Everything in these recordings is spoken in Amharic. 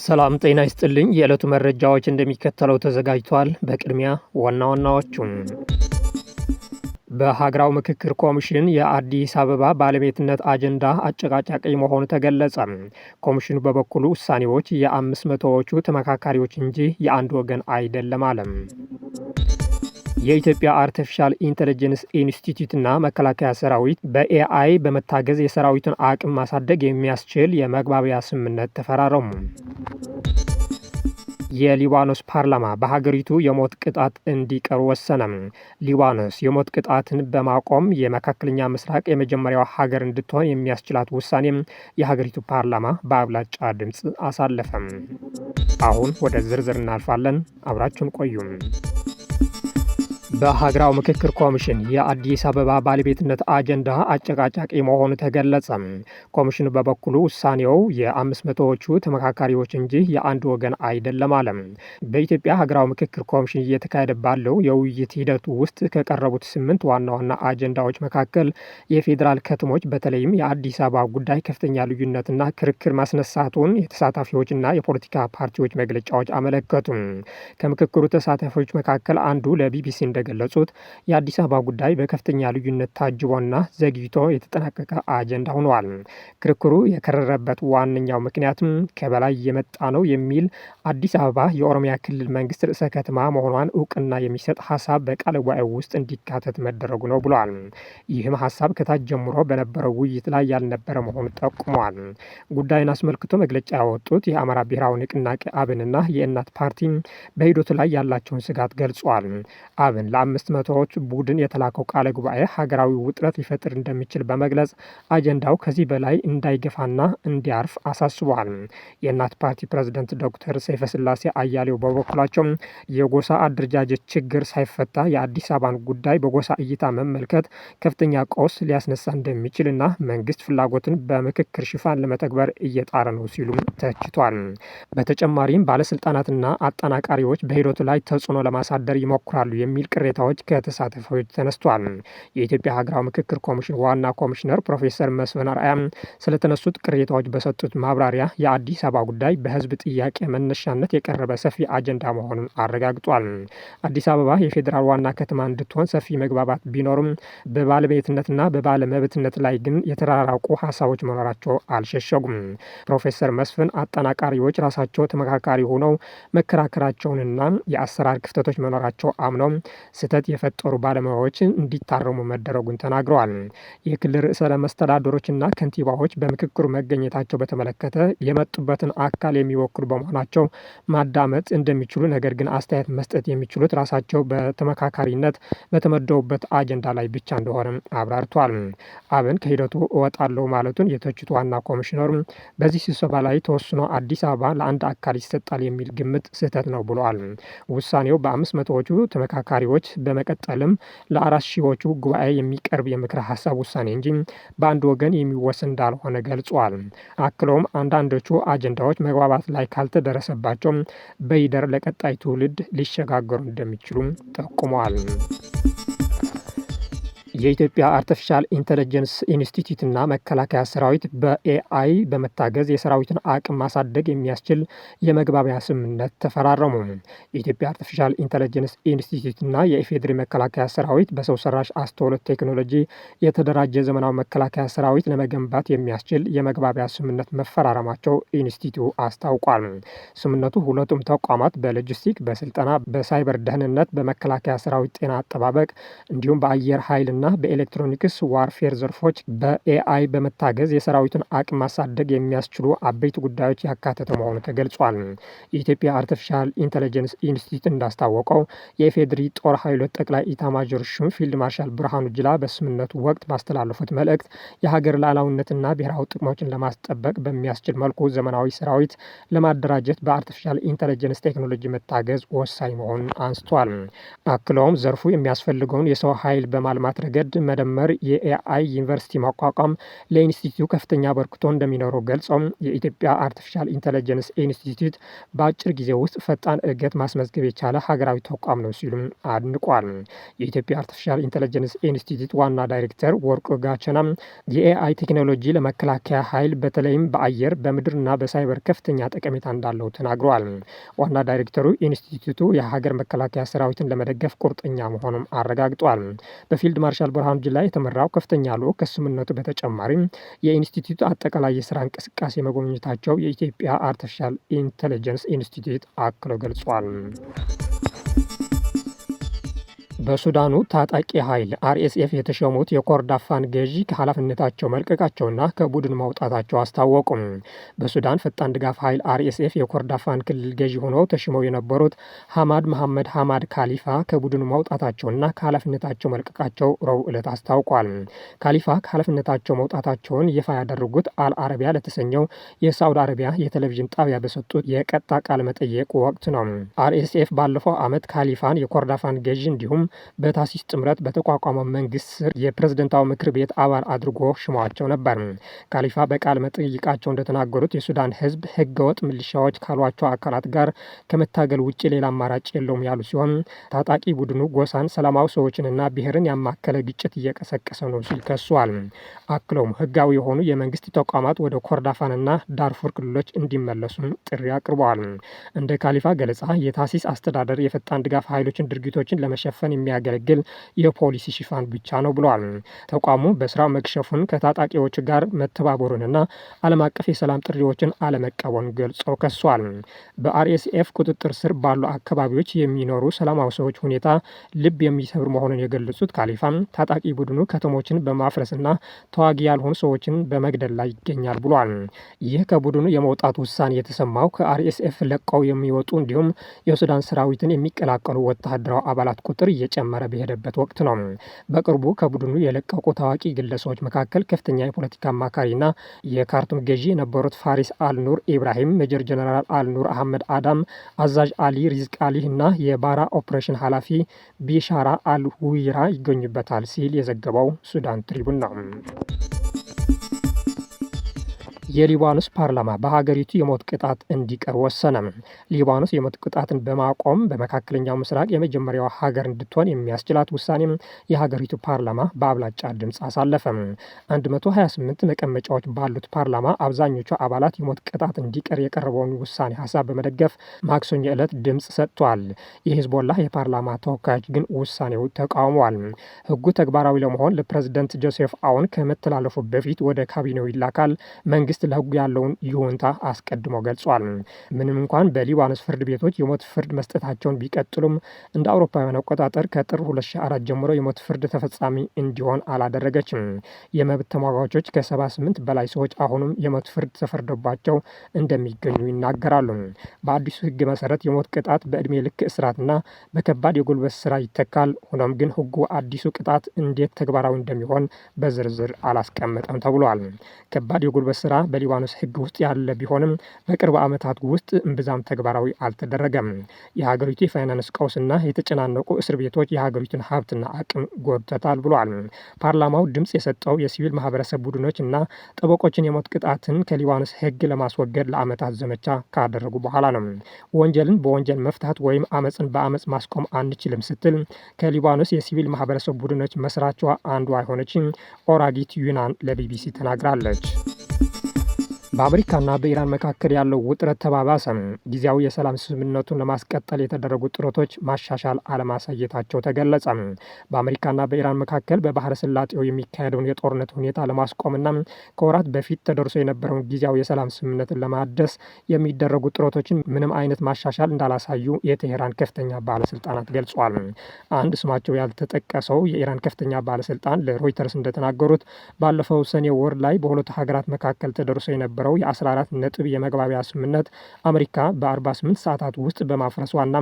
ሰላም ጤና ይስጥልኝ። የዕለቱ መረጃዎች እንደሚከተለው ተዘጋጅቷል። በቅድሚያ ዋና ዋናዎቹም በሀገራዊ ምክክር ኮሚሽን የአዲስ አበባ ባለቤትነት አጀንዳ አጨቃጫቂ መሆኑ ተገለጸ። ኮሚሽኑ በበኩሉ ውሳኔዎች የ500ዎቹ ተመካካሪዎች እንጂ የአንድ ወገን አይደለም አለም። የኢትዮጵያ አርቲፊሻል ኢንተለጀንስ ኢንስቲትዩት እና መከላከያ ሰራዊት በኤአይ በመታገዝ የሰራዊቱን አቅም ማሳደግ የሚያስችል የመግባቢያ ስምምነት ተፈራረሙ። የሊባኖስ ፓርላማ በሀገሪቱ የሞት ቅጣት እንዲቀር ወሰነ። ሊባኖስ የሞት ቅጣትን በማቆም የመካከለኛ ምስራቅ የመጀመሪያው ሀገር እንድትሆን የሚያስችላት ውሳኔም የሀገሪቱ ፓርላማ በአብላጫ ድምፅ አሳለፈም። አሁን ወደ ዝርዝር እናልፋለን። አብራችሁን ቆዩም። በሀገራዊ ምክክር ኮሚሽን የአዲስ አበባ ባለቤትነት አጀንዳ አጨቃጫቂ መሆኑ ተገለጸ። ኮሚሽኑ በበኩሉ ውሳኔው የ500ዎቹ ተመካካሪዎች እንጂ የአንድ ወገን አይደለም አለ። በኢትዮጵያ ሀገራዊ ምክክር ኮሚሽን እየተካሄደ ባለው የውይይት ሂደቱ ውስጥ ከቀረቡት 8 ዋና ዋና አጀንዳዎች መካከል የፌዴራል ከተሞች በተለይም የአዲስ አበባ ጉዳይ ከፍተኛ ልዩነትና ክርክር ማስነሳቱን የተሳታፊዎችና የፖለቲካ ፓርቲዎች መግለጫዎች አመለከቱ። ከምክክሩ ተሳታፊዎች መካከል አንዱ ለቢቢሲ እንደገለጹት የአዲስ አበባ ጉዳይ በከፍተኛ ልዩነት ታጅቦና ዘግይቶ የተጠናቀቀ አጀንዳ ሆኗል። ክርክሩ የከረረበት ዋነኛው ምክንያትም ከበላይ የመጣ ነው የሚል አዲስ አበባ የኦሮሚያ ክልል መንግስት ርዕሰ ከተማ መሆኗን እውቅና የሚሰጥ ሀሳብ በቃለ ጉባኤው ውስጥ እንዲካተት መደረጉ ነው ብሏል። ይህም ሀሳብ ከታች ጀምሮ በነበረው ውይይት ላይ ያልነበረ መሆኑ ጠቁመዋል። ጉዳዩን አስመልክቶ መግለጫ ያወጡት የአማራ ብሔራዊ ንቅናቄ አብንና የእናት ፓርቲ በሂደቱ ላይ ያላቸውን ስጋት ገልጿል። አብን ለ500ዎች ቡድን የተላከው ቃለ ጉባኤ ሀገራዊ ውጥረት ሊፈጥር እንደሚችል በመግለጽ አጀንዳው ከዚህ በላይ እንዳይገፋና እንዲያርፍ አሳስቧል። የእናት ፓርቲ ፕሬዝዳንት ዶክተር ሰይፈስላሴ አያሌው በበኩላቸው የጎሳ አደረጃጀት ችግር ሳይፈታ የአዲስ አበባን ጉዳይ በጎሳ እይታ መመልከት ከፍተኛ ቀውስ ሊያስነሳ እንደሚችልና መንግስት ፍላጎትን በምክክር ሽፋን ለመተግበር እየጣረ ነው ሲሉም ተችቷል። በተጨማሪም ባለስልጣናትና አጠናቃሪዎች በሂደቱ ላይ ተጽዕኖ ለማሳደር ይሞክራሉ የሚል ቅሬታዎች ከተሳታፊዎች ተነስቷል። የኢትዮጵያ ሀገራዊ ምክክር ኮሚሽን ዋና ኮሚሽነር ፕሮፌሰር መስፍን አርአያ ስለተነሱት ቅሬታዎች በሰጡት ማብራሪያ የአዲስ አበባ ጉዳይ በህዝብ ጥያቄ መነሻነት የቀረበ ሰፊ አጀንዳ መሆኑን አረጋግጧል። አዲስ አበባ የፌዴራል ዋና ከተማ እንድትሆን ሰፊ መግባባት ቢኖርም በባለቤትነትና በባለመብትነት ላይ ግን የተራራቁ ሀሳቦች መኖራቸው አልሸሸጉም። ፕሮፌሰር መስፍን አጠናቃሪዎች ራሳቸው ተመካካሪ ሆነው መከራከራቸውንና የአሰራር ክፍተቶች መኖራቸው አምነው ስህተት የፈጠሩ ባለሙያዎች እንዲታረሙ መደረጉን ተናግረዋል። የክልል ርዕሰ መስተዳድሮችና ከንቲባዎች በምክክሩ መገኘታቸው በተመለከተ የመጡበትን አካል የሚወክሉ በመሆናቸው ማዳመጥ እንደሚችሉ፣ ነገር ግን አስተያየት መስጠት የሚችሉት ራሳቸው በተመካካሪነት በተመደቡበት አጀንዳ ላይ ብቻ እንደሆነ አብራርቷል። አብን ከሂደቱ እወጣለሁ ማለቱን የተቹት ዋና ኮሚሽነሩ በዚህ ስብሰባ ላይ ተወስኖ አዲስ አበባ ለአንድ አካል ይሰጣል የሚል ግምት ስህተት ነው ብለዋል። ውሳኔው በ500ዎቹ ተመካካሪዎች በመቀጠልም ለ4,000ዎቹ ጉባኤ የሚቀርብ የምክረ ሀሳብ ውሳኔ እንጂ በአንድ ወገን የሚወሰን እንዳልሆነ ገልጿል። አክሎም አንዳንዶቹ አጀንዳዎች መግባባት ላይ ካልተደረሰባቸው በይደር ለቀጣይ ትውልድ ሊሸጋገሩ እንደሚችሉ ጠቁመዋል። የኢትዮጵያ አርቲፊሻል ኢንተለጀንስ ኢንስቲትዩት እና መከላከያ ሰራዊት በኤአይ በመታገዝ የሰራዊትን አቅም ማሳደግ የሚያስችል የመግባቢያ ስምምነት ተፈራረሙ። የኢትዮጵያ አርቲፊሻል ኢንተለጀንስ ኢንስቲትዩት እና የኢፌዴሪ መከላከያ ሰራዊት በሰው ሰራሽ አስተውሎት ቴክኖሎጂ የተደራጀ ዘመናዊ መከላከያ ሰራዊት ለመገንባት የሚያስችል የመግባቢያ ስምምነት መፈራረማቸው ኢንስቲትዩቱ አስታውቋል። ስምምነቱ ሁለቱም ተቋማት በሎጂስቲክ፣ በስልጠና፣ በሳይበር ደህንነት፣ በመከላከያ ሰራዊት ጤና አጠባበቅ እንዲሁም በአየር ኃይልና በኤሌክትሮኒክስ ዋርፌር ዘርፎች በኤአይ በመታገዝ የሰራዊቱን አቅም ማሳደግ የሚያስችሉ አበይት ጉዳዮች ያካተተ መሆኑ ተገልጿል። የኢትዮጵያ አርቲፊሻል ኢንተለጀንስ ኢንስቲትዩት እንዳስታወቀው የኢፌዴሪ ጦር ኃይሎች ጠቅላይ ኢታማዦር ሹም ፊልድ ማርሻል ብርሃኑ ጁላ በስምምነቱ ወቅት ባስተላለፉት መልእክት የሀገር ሉዓላዊነትና ብሔራዊ ጥቅሞችን ለማስጠበቅ በሚያስችል መልኩ ዘመናዊ ሰራዊት ለማደራጀት በአርቲፊሻል ኢንተለጀንስ ቴክኖሎጂ መታገዝ ወሳኝ መሆኑን አንስቷል። አክለውም ዘርፉ የሚያስፈልገውን የሰው ኃይል በማልማት ረገድ መደመር፣ የኤአይ ዩኒቨርሲቲ ማቋቋም ለኢንስቲትዩቱ ከፍተኛ አበርክቶ እንደሚኖረው ገልጸው የኢትዮጵያ አርቲፊሻል ኢንተለጀንስ ኢንስቲትዩት በአጭር ጊዜ ውስጥ ፈጣን እድገት ማስመዝገብ የቻለ ሀገራዊ ተቋም ነው ሲሉም አድንቋል። የኢትዮጵያ አርቲፊሻል ኢንተለጀንስ ኢንስቲትዩት ዋና ዳይሬክተር ወርቁ ጋቸና የኤአይ ቴክኖሎጂ ለመከላከያ ኃይል በተለይም በአየር በምድርና በሳይበር ከፍተኛ ጠቀሜታ እንዳለው ተናግረዋል። ዋና ዳይሬክተሩ ኢንስቲትዩቱ የሀገር መከላከያ ሰራዊትን ለመደገፍ ቁርጠኛ መሆኑን አረጋግጧል። በፊልድ ማርሻል ብርሃኑ ጁላ የተመራው ከፍተኛ ልዑክ ከስምምነቱ በተጨማሪም የኢንስቲትዩቱ አጠቃላይ የስራ እንቅስቃሴ መጎብኘታቸው የኢትዮጵያ አርቲፊሻል ኢንተለጀንስ ኢንስቲትዩት አክሎ ገልጿል። በሱዳኑ ታጣቂ ኃይል አርኤስኤፍ የተሾሙት የኮርዳፋን ገዢ ከኃላፊነታቸው መልቀቃቸውና ከቡድን መውጣታቸው አስታወቁም። በሱዳን ፈጣን ድጋፍ ኃይል አርኤስኤፍ የኮርዳፋን ክልል ገዢ ሆነው ተሽመው የነበሩት ሐማድ መሐመድ ሐማድ ካሊፋ ከቡድኑ መውጣታቸውና ከኃላፊነታቸው መልቀቃቸው ረቡዕ ዕለት አስታውቋል። ካሊፋ ከኃላፊነታቸው መውጣታቸውን ይፋ ያደረጉት አልአረቢያ ለተሰኘው የሳውዲ አረቢያ የቴሌቪዥን ጣቢያ በሰጡት የቀጥታ ቃለ መጠይቅ ወቅት ነው። አርኤስኤፍ ባለፈው ዓመት ካሊፋን የኮርዳፋን ገዢ እንዲሁም በታሲስ ጥምረት በተቋቋመው መንግስት ስር የፕሬዝደንታዊ ምክር ቤት አባል አድርጎ ሽሟቸው ነበር። ካሊፋ በቃለ መጠይቃቸው እንደተናገሩት የሱዳን ህዝብ ህገወጥ ሚሊሻዎች ካሏቸው አካላት ጋር ከመታገል ውጭ ሌላ አማራጭ የለውም ያሉ ሲሆን ታጣቂ ቡድኑ ጎሳን፣ ሰላማዊ ሰዎችንና ብሔርን ያማከለ ግጭት እየቀሰቀሰ ነው ሲል ከሷል። አክለውም ህጋዊ የሆኑ የመንግስት ተቋማት ወደ ኮርዳፋንና ዳርፉር ክልሎች እንዲመለሱ ጥሪ አቅርበዋል። እንደ ካሊፋ ገለጻ የታሲስ አስተዳደር የፈጣን ድጋፍ ኃይሎችን ድርጊቶችን ለመሸፈን የሚያገለግል የፖሊሲ ሽፋን ብቻ ነው ብለዋል። ተቋሙ በስራ መክሸፉን ከታጣቂዎች ጋር መተባበሩንና ዓለም አቀፍ የሰላም ጥሪዎችን አለመቀበሉን ገልጾ ከሷል። በአርኤስኤፍ ቁጥጥር ስር ባሉ አካባቢዎች የሚኖሩ ሰላማዊ ሰዎች ሁኔታ ልብ የሚሰብር መሆኑን የገለጹት ካሊፋም ታጣቂ ቡድኑ ከተሞችን በማፍረስና ተዋጊ ያልሆኑ ሰዎችን በመግደል ላይ ይገኛል ብሏል። ይህ ከቡድኑ የመውጣት ውሳኔ የተሰማው ከአርኤስኤፍ ለቀው የሚወጡ እንዲሁም የሱዳን ሰራዊትን የሚቀላቀሉ ወታደራዊ አባላት ቁጥር እየጨመረ በሄደበት ወቅት ነው። በቅርቡ ከቡድኑ የለቀቁ ታዋቂ ግለሰቦች መካከል ከፍተኛ የፖለቲካ አማካሪና የካርቱም ገዢ የነበሩት ፋሪስ አልኑር ኢብራሂም፣ ሜጀር ጀነራል አልኑር አህመድ አዳም፣ አዛዥ አሊ ሪዝቅ አሊ እና የባራ ኦፕሬሽን ኃላፊ ቢሻራ አልሁዊራ ይገኙበታል ሲል የዘገበው ሱዳን ትሪቡን ነው። የሊባኖስ ፓርላማ በሀገሪቱ የሞት ቅጣት እንዲቀር ወሰነ። ሊባኖስ የሞት ቅጣትን በማቆም በመካከለኛው ምስራቅ የመጀመሪያዋ ሀገር እንድትሆን የሚያስችላት ውሳኔ የሀገሪቱ ፓርላማ በአብላጫ ድምፅ አሳለፈ። 128 መቀመጫዎች ባሉት ፓርላማ አብዛኞቹ አባላት የሞት ቅጣት እንዲቀር የቀረበውን ውሳኔ ሀሳብ በመደገፍ ማክሰኞ ዕለት ድምፅ ሰጥቷል። የሂዝቦላህ የፓርላማ ተወካዮች ግን ውሳኔው ተቃውመዋል። ህጉ ተግባራዊ ለመሆን ለፕሬዝደንት ጆሴፍ አውን ከመተላለፉ በፊት ወደ ካቢኔው ይላካል። መንግስት ለህጉ ያለውን ይሁንታ አስቀድሞ ገልጿል። ምንም እንኳን በሊባኖስ ፍርድ ቤቶች የሞት ፍርድ መስጠታቸውን ቢቀጥሉም እንደ አውሮፓውያን አቆጣጠር ከጥር 2004 ጀምሮ የሞት ፍርድ ተፈጻሚ እንዲሆን አላደረገችም። የመብት ተሟጋቾች ከ78 በላይ ሰዎች አሁንም የሞት ፍርድ ተፈርዶባቸው እንደሚገኙ ይናገራሉ። በአዲሱ ህግ መሰረት የሞት ቅጣት በእድሜ ልክ እስራትና በከባድ የጉልበት ስራ ይተካል። ሆኖም ግን ህጉ አዲሱ ቅጣት እንዴት ተግባራዊ እንደሚሆን በዝርዝር አላስቀመጠም ተብሏል። ከባድ የጉልበት ስራ በሊባኖስ ህግ ውስጥ ያለ ቢሆንም በቅርብ ዓመታት ውስጥ እምብዛም ተግባራዊ አልተደረገም። የሀገሪቱ የፋይናንስ ቀውስና የተጨናነቁ እስር ቤቶች የሀገሪቱን ሀብትና አቅም ጎድተታል ብሏል። ፓርላማው ድምፅ የሰጠው የሲቪል ማህበረሰብ ቡድኖች እና ጠበቆችን የሞት ቅጣትን ከሊባኖስ ህግ ለማስወገድ ለዓመታት ዘመቻ ካደረጉ በኋላ ነው። ወንጀልን በወንጀል መፍታት ወይም አመፅን በአመፅ ማስቆም አንችልም ስትል ከሊባኖስ የሲቪል ማህበረሰብ ቡድኖች መስራቿ አንዷ የሆነችው ኦራጊት ዩናን ለቢቢሲ ተናግራለች። በአሜሪካና በኢራን መካከል ያለው ውጥረት ተባባሰ። ጊዜያዊ የሰላም ስምምነቱን ለማስቀጠል የተደረጉ ጥረቶች ማሻሻል አለማሳየታቸው ተገለጸ። በአሜሪካና በኢራን መካከል በባህረ ሰላጤው የሚካሄደውን የጦርነት ሁኔታ ለማስቆምና ከወራት በፊት ተደርሶ የነበረውን ጊዜያዊ የሰላም ስምምነትን ለማደስ የሚደረጉ ጥረቶችን ምንም አይነት ማሻሻል እንዳላሳዩ የቴሄራን ከፍተኛ ባለስልጣናት ገልጿል። አንድ ስማቸው ያልተጠቀሰው የኢራን ከፍተኛ ባለስልጣን ለሮይተርስ እንደተናገሩት ባለፈው ሰኔ ወር ላይ በሁለቱ ሀገራት መካከል ተደርሶ የነበረው የነበረው የ14 ነጥብ የመግባቢያ ስምምነት አሜሪካ በ48 ሰዓታት ውስጥ በማፍረሷና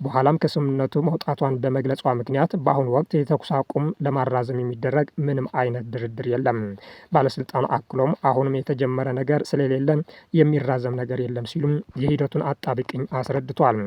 በኋላም ከስምምነቱ መውጣቷን በመግለጿ ምክንያት በአሁኑ ወቅት የተኩስ አቁም ለማራዘም የሚደረግ ምንም አይነት ድርድር የለም። ባለስልጣኑ አክሎም አሁንም የተጀመረ ነገር ስለሌለ የሚራዘም ነገር የለም ሲሉም የሂደቱን አጣብቅኝ አስረድቷል።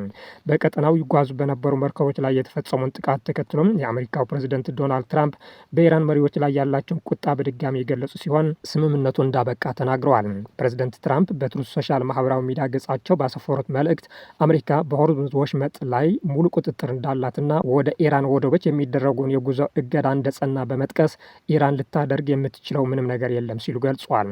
በቀጠናው ይጓዙ በነበሩ መርከቦች ላይ የተፈጸመውን ጥቃት ተከትሎም የአሜሪካው ፕሬዝደንት ዶናልድ ትራምፕ በኢራን መሪዎች ላይ ያላቸውን ቁጣ በድጋሚ የገለጹ ሲሆን ስምምነቱ እንዳበቃ ተናግረዋል። ፕሬዝደንት ትራምፕ በትሩዝ ሶሻል ማህበራዊ ሚዲያ ገጻቸው ባሰፈሩት መልእክት አሜሪካ በሆርሙዝ ወሽመጥ ላይ ሙሉ ቁጥጥር እንዳላትና ወደ ኢራን ወደቦች የሚደረጉን የጉዞ እገዳ እንደጸና በመጥቀስ ኢራን ልታደርግ የምትችለው ምንም ነገር የለም ሲሉ ገልጿል።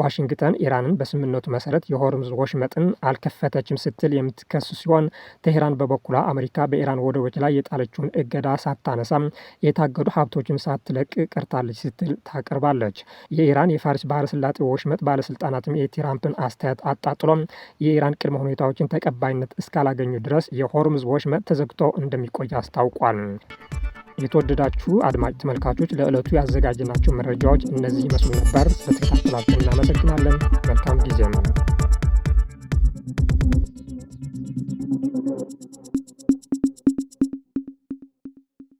ዋሽንግተን ኢራንን በስምምነቱ መሰረት የሆርሙዝ ወሽመጥን አልከፈተችም ስትል የምትከስ ሲሆን ቴህራን በበኩሏ አሜሪካ በኢራን ወደቦች ላይ የጣለችውን እገዳ ሳታነሳም የታገዱ ሀብቶችን ሳትለቅ ቀርታለች ስትል ታቀርባለች። የኢራን የፋርስ ባህረ ሰላጤ ወሽመጥ ባለስልጣናትም የትራምፕን አስተያየት አጣጥሎም የኢራን ቅድመ ሁኔታዎችን ተቀባይነት እስካላገኙ ድረስ የሆርሙዝ ወሽመጥ ተዘግቶ እንደሚቆይ አስታውቋል። የተወደዳችሁ አድማጭ ተመልካቾች ለዕለቱ ያዘጋጅናቸው መረጃዎች እነዚህ ይመስሉ ነበር። በተከታተላችሁ እናመሰግናለን። መልካም ጊዜ ነው።